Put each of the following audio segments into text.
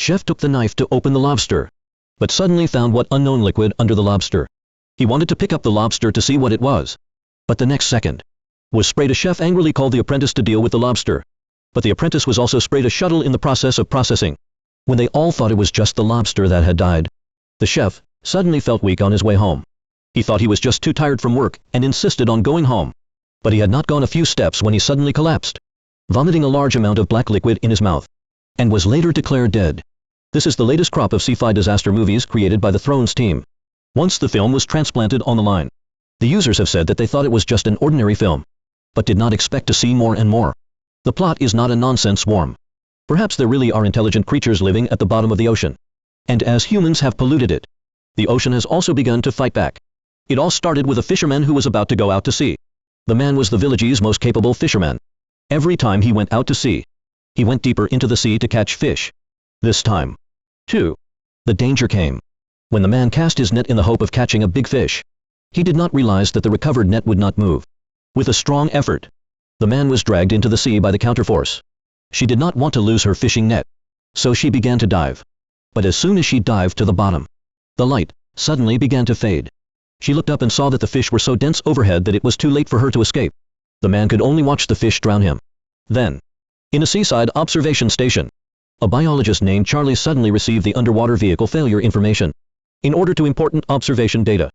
Chef took the knife to open the lobster, but suddenly found what unknown liquid under the lobster. He wanted to pick up the lobster to see what it was, but the next second was sprayed. A chef angrily called the apprentice to deal with the lobster, but the apprentice was also sprayed a shuttle in the process of processing. When they all thought it was just the lobster that had died, the chef suddenly felt weak on his way home. He thought he was just too tired from work and insisted on going home, but he had not gone a few steps when he suddenly collapsed, vomiting a large amount of black liquid in his mouth, and was later declared dead. This is the latest crop of sci-fi disaster movies created by the Thrones team. Once the film was transplanted on the line, the users have said that they thought it was just an ordinary film, but did not expect to see more and more. The plot is not a nonsense swarm. Perhaps there really are intelligent creatures living at the bottom of the ocean, and as humans have polluted it, the ocean has also begun to fight back. It all started with a fisherman who was about to go out to sea. The man was the village's most capable fisherman. Every time he went out to sea, he went deeper into the sea to catch fish. This time, too, the danger came. When the man cast his net in the hope of catching a big fish, he did not realize that the recovered net would not move. With a strong effort, the man was dragged into the sea by the counterforce. She did not want to lose her fishing net, so she began to dive. But as soon as she dived to the bottom, the light suddenly began to fade. She looked up and saw that the fish were so dense overhead that it was too late for her to escape. The man could only watch the fish drown him. Then, in a seaside observation station, a biologist named Charlie suddenly received the underwater vehicle failure information. In order to important observation data,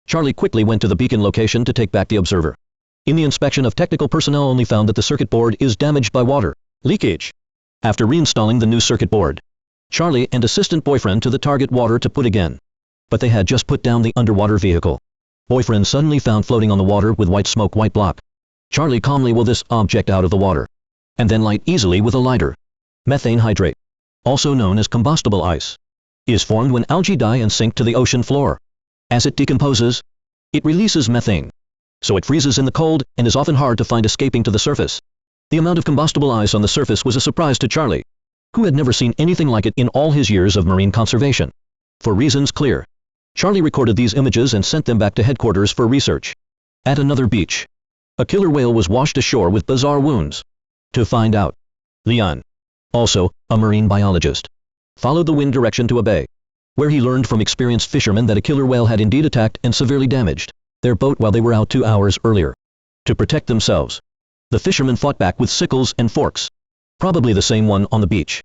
Charlie quickly went to the beacon location to take back the observer. In the inspection of technical personnel only found that the circuit board is damaged by water leakage. After reinstalling the new circuit board, Charlie and assistant boyfriend to the target water to put again. But they had just put down the underwater vehicle. Boyfriend suddenly found floating on the water with white smoke white block. Charlie calmly will this object out of the water, and then light easily with a lighter. Methane hydrate, also known as combustible ice, is formed when algae die and sink to the ocean floor. As it decomposes, it releases methane, so it freezes in the cold and is often hard to find escaping to the surface. The amount of combustible ice on the surface was a surprise to Charlie, who had never seen anything like it in all his years of marine conservation. For reasons clear, Charlie recorded these images and sent them back to headquarters for research. At another beach, a killer whale was washed ashore with bizarre wounds. To find out, Leon, also a marine biologist, followed the wind direction to a bay, where he learned from experienced fishermen that a killer whale had indeed attacked and severely damaged their boat while they were out 2 hours earlier. To protect themselves, the fishermen fought back with sickles and forks, probably the same one on the beach.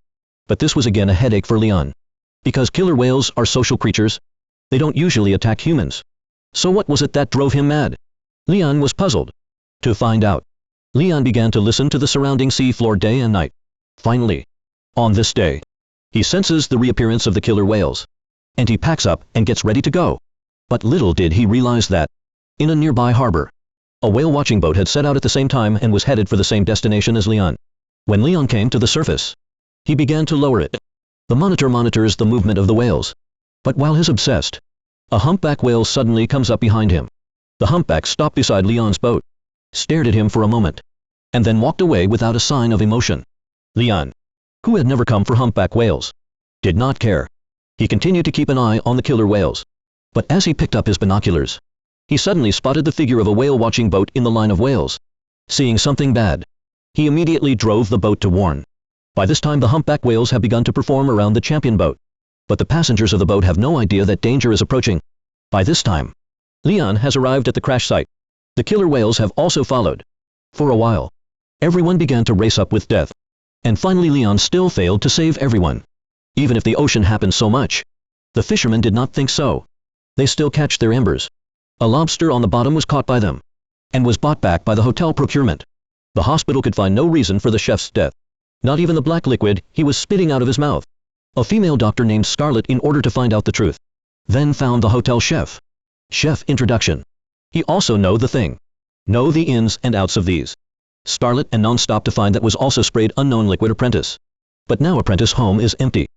But this was again a headache for Leon. Because killer whales are social creatures, they don't usually attack humans. So what was it that drove him mad? Leon was puzzled. To find out, Leon began to listen to the surrounding sea floor day and night. Finally, on this day, he senses the reappearance of the killer whales, and he packs up and gets ready to go. But little did he realize that, in a nearby harbor, a whale-watching boat had set out at the same time and was headed for the same destination as Leon. When Leon came to the surface, he began to lower it. The monitor monitors the movement of the whales. But while he's obsessed, a humpback whale suddenly comes up behind him. The humpback stopped beside Leon's boat, stared at him for a moment, and then walked away without a sign of emotion. Leon, who had never come for humpback whales, did not care. He continued to keep an eye on the killer whales. But as he picked up his binoculars, he suddenly spotted the figure of a whale-watching boat in the line of whales. Seeing something bad, he immediately drove the boat to warn. By this time the humpback whales have begun to perform around the champion boat, but the passengers of the boat have no idea that danger is approaching. By this time, Leon has arrived at the crash site. The killer whales have also followed. For a while, everyone began to race up with death, and finally Leon still failed to save everyone. Even if the ocean happened so much, the fishermen did not think so. They still catch their embers. A lobster on the bottom was caught by them, and was bought back by the hotel procurement. The hospital could find no reason for the chef's death, not even the black liquid he was spitting out of his mouth. A female doctor named Scarlett in order to find out the truth, then found the hotel chef. Chef introduction. He also know the thing. Know the ins and outs of these. Scarlett and non-stop to find that was also sprayed unknown liquid apprentice. But now apprentice home is empty.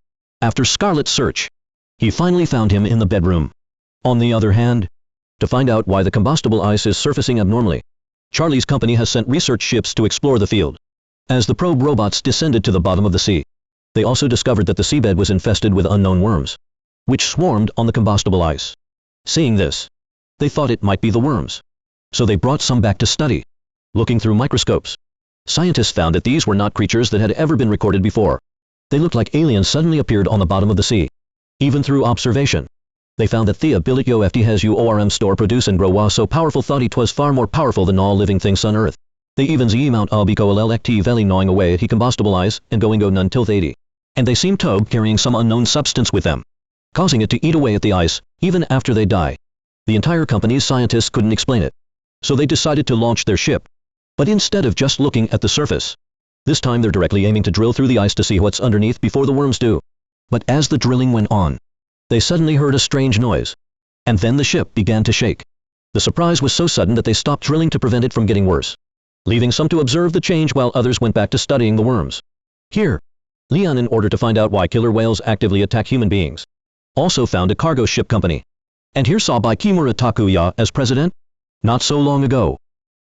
After Scarlett's search, he finally found him in the bedroom. On the other hand, to find out why the combustible ice is surfacing abnormally, Charlie's company has sent research ships to explore the field. As the probe robots descended to the bottom of the sea, they also discovered that the seabed was infested with unknown worms, which swarmed on the combustible ice. Seeing this, they thought it might be the worms. So they brought some back to study. Looking through microscopes, scientists found that these were not creatures that had ever been recorded before. They looked like aliens suddenly appeared on the bottom of the sea. Even through observation, they found that Thea Bilit Yo FT has UORM store produce and grow was so powerful thought it was far more powerful than all living things on earth. They even z mount albiko llekt veli gnawing away at he combustible eyes and going go none till 80. And they seem to be carrying some unknown substance with them, causing it to eat away at the ice, even after they die. The entire company's scientists couldn't explain it. So they decided to launch their ship. But instead of just looking at the surface, this time they're directly aiming to drill through the ice to see what's underneath before the worms do. But as the drilling went on, they suddenly heard a strange noise. And then the ship began to shake. The surprise was so sudden that they stopped drilling to prevent it from getting worse, leaving some to observe the change while others went back to studying the worms. Here, Leon, in order to find out why killer whales actively attack human beings, also found a cargo ship company. And here saw by Kimura Takuya as president. Not so long ago,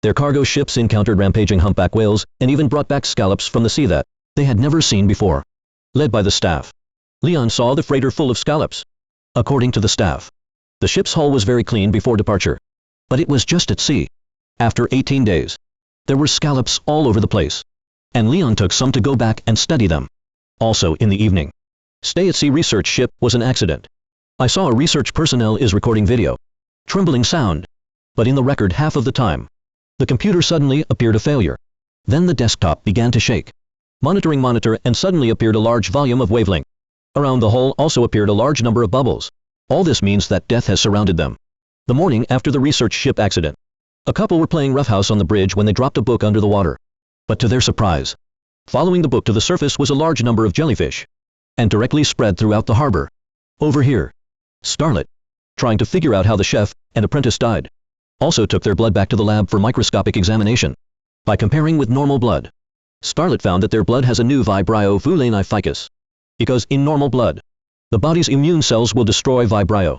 their cargo ships encountered rampaging humpback whales and even brought back scallops from the sea that they had never seen before. Led by the staff, Leon saw the freighter full of scallops. According to the staff, the ship's hull was very clean before departure, but it was just at sea. After 18 days, there were scallops all over the place, and Leon took some to go back and study them. Also in the evening, stay-at-sea research ship was an accident. I saw a research personnel is recording video. Trembling sound. But in the record half of the time, the computer suddenly appeared a failure. Then the desktop began to shake. Monitoring monitor and suddenly appeared a large volume of wavelength. Around the hull also appeared a large number of bubbles. All this means that death has surrounded them. The morning after the research ship accident, a couple were playing roughhouse on the bridge when they dropped a book under the water. But to their surprise, following the book to the surface was a large number of jellyfish, and directly spread throughout the harbor. Over here, Starlet, trying to figure out how the chef and apprentice died, also took their blood back to the lab for microscopic examination. By comparing with normal blood, Starlet found that their blood has a new Vibrio vulani ficus. Because in normal blood, the body's immune cells will destroy Vibrio.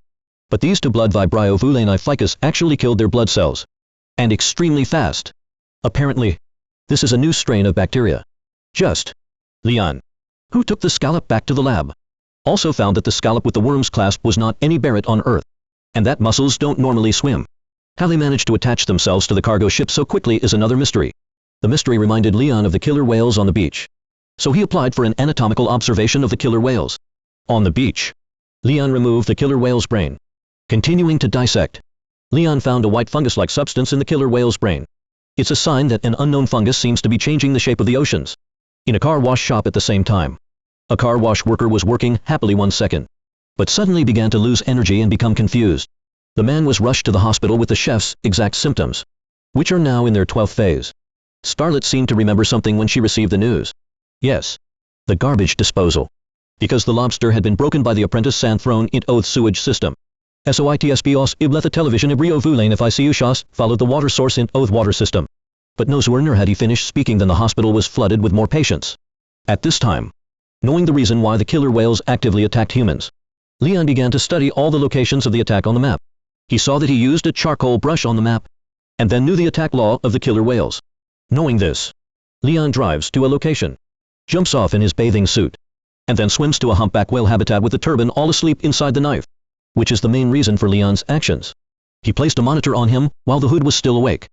But these two blood Vibrio vulani ficus actually killed their blood cells. And extremely fast. Apparently, this is a new strain of bacteria. Just, Leon, who took the scallop back to the lab, also found that the scallop with the worm's clasp was not any Barrett on Earth, and that mussels don't normally swim. How they managed to attach themselves to the cargo ship so quickly is another mystery. The mystery reminded Leon of the killer whales on the beach. So he applied for an anatomical observation of the killer whales. On the beach, Leon removed the killer whale's brain. Continuing to dissect, Leon found a white fungus-like substance in the killer whale's brain. It's a sign that an unknown fungus seems to be changing the shape of the oceans. In a car wash shop at the same time, a car wash worker was working happily 1 second, but suddenly began to lose energy and become confused. The man was rushed to the hospital with the chef's exact symptoms, which are now in their 12th phase. Starlet seemed to remember something when she received the news. Yes, the garbage disposal. Because the lobster had been broken by the apprentice and thrown into the sewage system. SOITSBOS ibletha television ibrio vulane if ICU shas followed the water source in the water system. But no sooner had he finished speaking than the hospital was flooded with more patients. At this time, knowing the reason why the killer whales actively attacked humans, Leon began to study all the locations of the attack on the map. He saw that he used a charcoal brush on the map, and then knew the attack law of the killer whales. Knowing this, Leon drives to a location, jumps off in his bathing suit, and then swims to a humpback whale habitat with the turban all asleep inside the knife, which is the main reason for Leon's actions. He placed a monitor on him while the hood was still awake.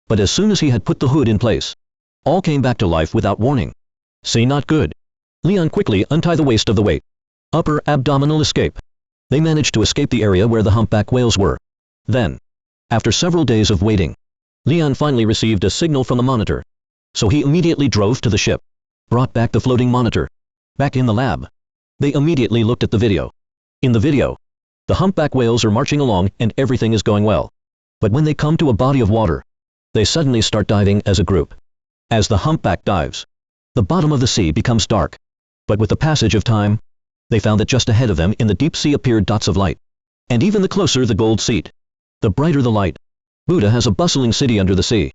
But as soon as he had put the hood in place, all came back to life without warning. See, not good. Leon quickly untied the waist of the weight. Upper abdominal escape. They managed to escape the area where the humpback whales were. Then, after several days of waiting, Leon finally received a signal from the monitor. So he immediately drove to the ship, brought back the floating monitor. Back in the lab, they immediately looked at the video. In the video, the humpback whales are marching along and everything is going well. But when they come to a body of water, they suddenly start diving as a group. As the humpback dives, the bottom of the sea becomes dark. But with the passage of time, they found that just ahead of them in the deep sea appeared dots of light. And even the closer the gold seat, the brighter the light. Buddha has a bustling city under the sea.